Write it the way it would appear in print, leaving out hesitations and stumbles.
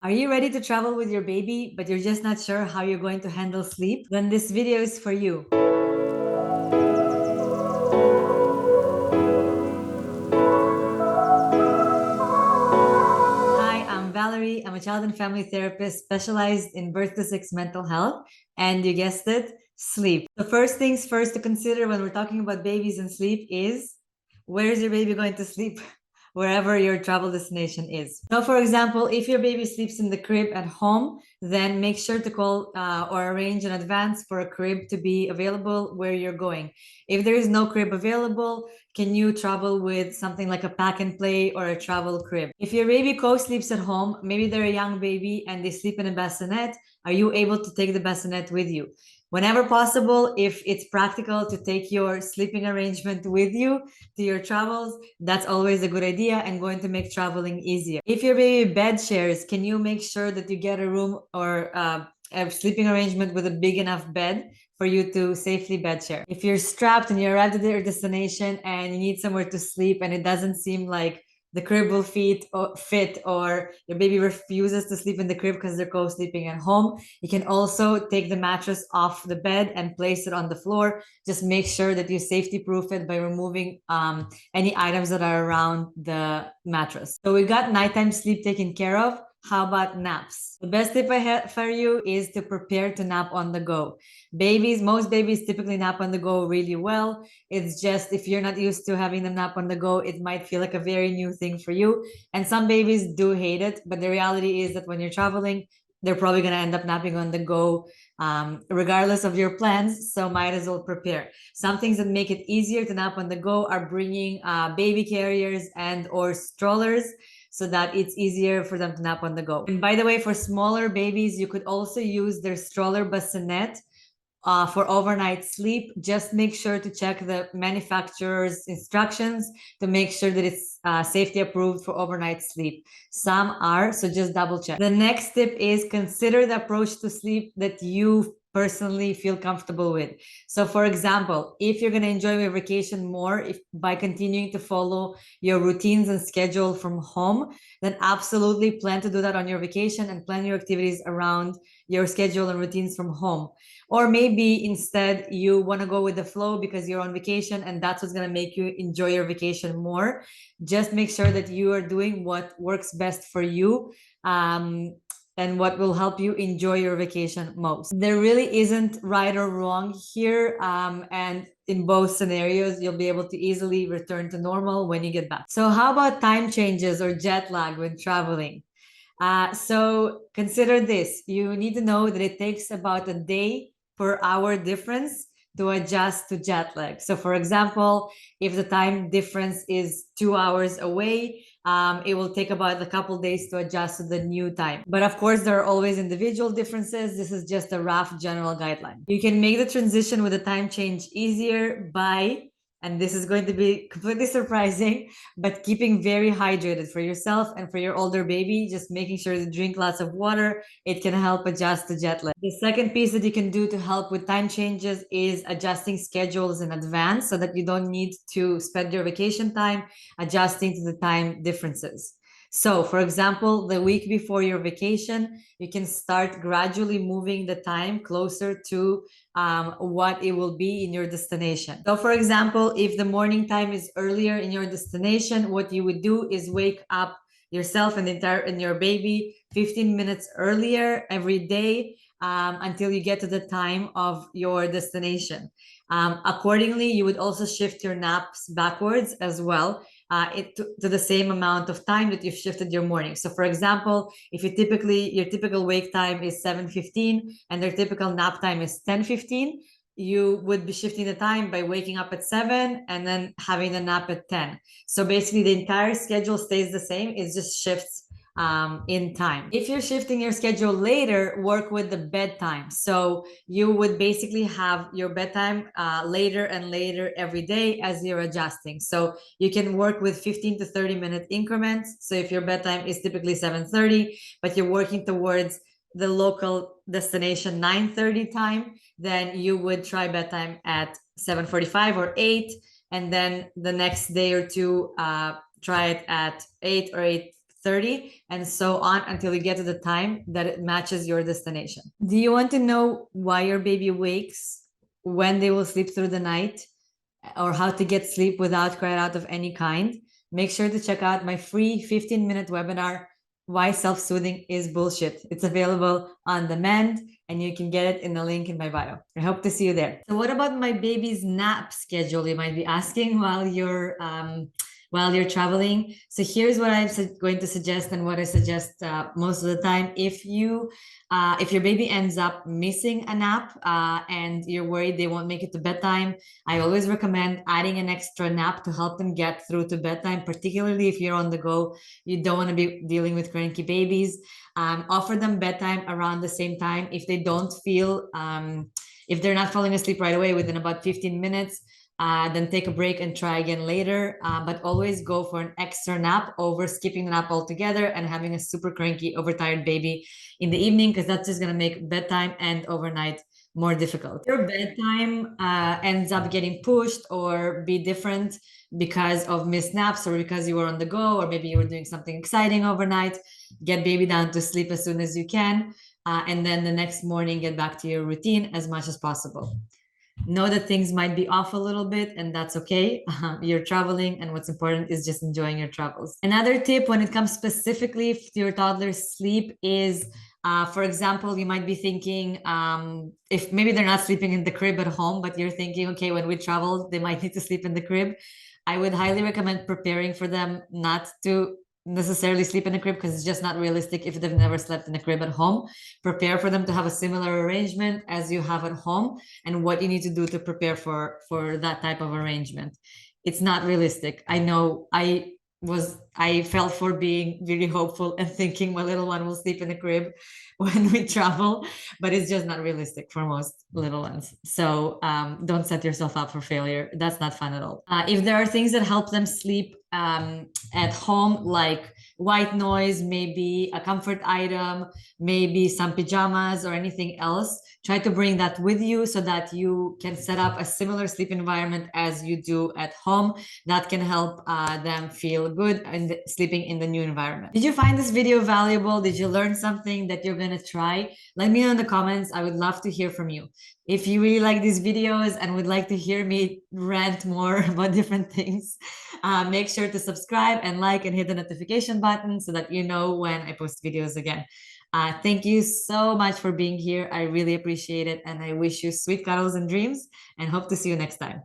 Are you ready to travel with your baby, but you're just not sure how you're going to handle sleep? Then this video is for you. Hi, I'm Valerie. I'm a child and family therapist specialized in birth to six mental health. And you guessed it, sleep. The first things first to consider when we're talking about babies and sleep is where is your baby going to sleep? Wherever your travel destination is. Now, for example, if your baby sleeps in the crib at home, then make sure to call or arrange in advance for a crib to be available where you're going. If there is no crib available, can you travel with something like a pack and play or a travel crib? If your baby co-sleeps at home, maybe they're a young baby and they sleep in a bassinet, are you able to take the bassinet with you? Whenever possible, if it's practical to take your sleeping arrangement with you to your travels, that's always a good idea and going to make traveling easier. If your baby bed shares, can you make sure that you get a room or a sleeping arrangement with a big enough bed for you to safely bed share? If you're strapped and you arrived at your destination and you need somewhere to sleep and it doesn't seem like the crib will fit or your baby refuses to sleep in the crib because they're co-sleeping at home, you can also take the mattress off the bed and place it on the floor. Just make sure that you safety proof it by removing any items that are around the mattress. So we got nighttime sleep taken care of. How about naps? The best tip I have for you is to prepare to nap on the go. Most babies typically nap on the go really well. It's just if you're not used to having them nap on the go, it might feel like a very new thing for you. And some babies do hate it, but the reality is that when you're traveling, they're probably going to end up napping on the go, regardless of your plans. So might as well prepare. Some things that make it easier to nap on the go are bringing baby carriers and or strollers so that it's easier for them to nap on the go. And by the way, for smaller babies, you could also use their stroller bassinet for overnight sleep. Just make sure to check the manufacturer's instructions to make sure that it's safety approved for overnight sleep. Some are, so just double check. The next tip is consider the approach to sleep that you personally feel comfortable with. So for example, if you're going to enjoy your vacation more by continuing to follow your routines and schedule from home, then absolutely plan to do that on your vacation and plan your activities around your schedule and routines from home. Or maybe instead you want to go with the flow because you're on vacation and that's what's going to make you enjoy your vacation more. Just make sure that you are doing what works best for you. And what will help you enjoy your vacation most. There really isn't right or wrong here. And in both scenarios, you'll be able to easily return to normal when you get back. So how about time changes or jet lag when traveling? So consider this. You need to know that it takes about a day per hour difference to adjust to jet lag. So for example, if the time difference is 2 hours away, it will take about a couple days to adjust to the new time. But of course, there are always individual differences. This is just a rough general guideline. You can make the transition with the time change easier by, and this is going to be completely surprising, but keeping very hydrated for yourself and for your older baby, just making sure to drink lots of water. It can help adjust to jet lag. The second piece that you can do to help with time changes is adjusting schedules in advance so that you don't need to spend your vacation time adjusting to the time differences. So, for example, the week before your vacation, you can start gradually moving the time closer to what it will be in your destination. So, for example, if the morning time is earlier in your destination, what you would do is wake up yourself and your baby 15 minutes earlier every day until you get to the time of your destination. Accordingly, you would also shift your naps backwards as well to the same amount of time that you've shifted your morning. So for example, if your typical wake time is 7:15 and their typical nap time is 10:15, you would be shifting the time by waking up at 7 and then having the nap at 10. So basically the entire schedule stays the same, it just shifts in time. If you're shifting your schedule later, work with the bedtime. So you would basically have your bedtime later and later every day as you're adjusting. So you can work with 15 to 30-minute increments. So if your bedtime is typically 7:30, but you're working towards the local destination 9:30 time, then you would try bedtime at 7:45 or 8, and then the next day or two try it at 8 or 8 30, and so on until you get to the time that it matches your destination. Do you want to know why your baby wakes, when they will sleep through the night, or how to get sleep without cry out of any kind? Make sure to check out my free 15-minute webinar, Why Self-Soothing is Bullshit. It's available on demand, and you can get it in the link in my bio. I hope to see you there. So what about my baby's nap schedule, you might be asking, while you're traveling. So here's what I'm going to suggest, and what I suggest most of the time. If your baby ends up missing a nap and you're worried they won't make it to bedtime, I always recommend adding an extra nap to help them get through to bedtime, particularly if you're on the go. You don't want to be dealing with cranky babies. Offer them bedtime around the same time. If they don't feel, if they're not falling asleep right away within about 15 minutes, then take a break and try again later. But always go for an extra nap over skipping the nap altogether and having a super cranky, overtired baby in the evening, because that's just going to make bedtime and overnight more difficult. If your bedtime ends up getting pushed or be different because of missed naps, or because you were on the go, or maybe you were doing something exciting overnight, get baby down to sleep as soon as you can. And then the next morning, get back to your routine as much as possible. Know that things might be off a little bit, and that's okay. You're traveling, and what's important is just enjoying your travels. Another tip when it comes specifically to your toddler's sleep is, for example, you might be thinking, if maybe they're not sleeping in the crib at home, but you're thinking, okay, when we travel, they might need to sleep in the crib. I would highly recommend preparing for them not to necessarily sleep in a crib, because it's just not realistic if they've never slept in a crib at home. Prepare for them to have a similar arrangement as you have at home, and what you need to do to prepare for that type of arrangement. It's not realistic. I know I felt for being really hopeful and thinking my little one will sleep in a crib when we travel, but it's just not realistic for most little ones. So don't set yourself up for failure. That's not fun at all. If there are things that help them sleep at home, like white noise, maybe a comfort item, maybe some pajamas or anything else, try to bring that with you so that you can set up a similar sleep environment as you do at home. That can help them feel good and sleeping in the new environment. Did you find this video valuable? Did you learn something that you're going to try? Let me know in the comments. I would love to hear from you. If you really like these videos and would like to hear me rant more about different things, make sure to subscribe and like and hit the notification button so that you know when I post videos again. Thank you so much for being here. I really appreciate it. And I wish you sweet cuddles and dreams, and hope to see you next time.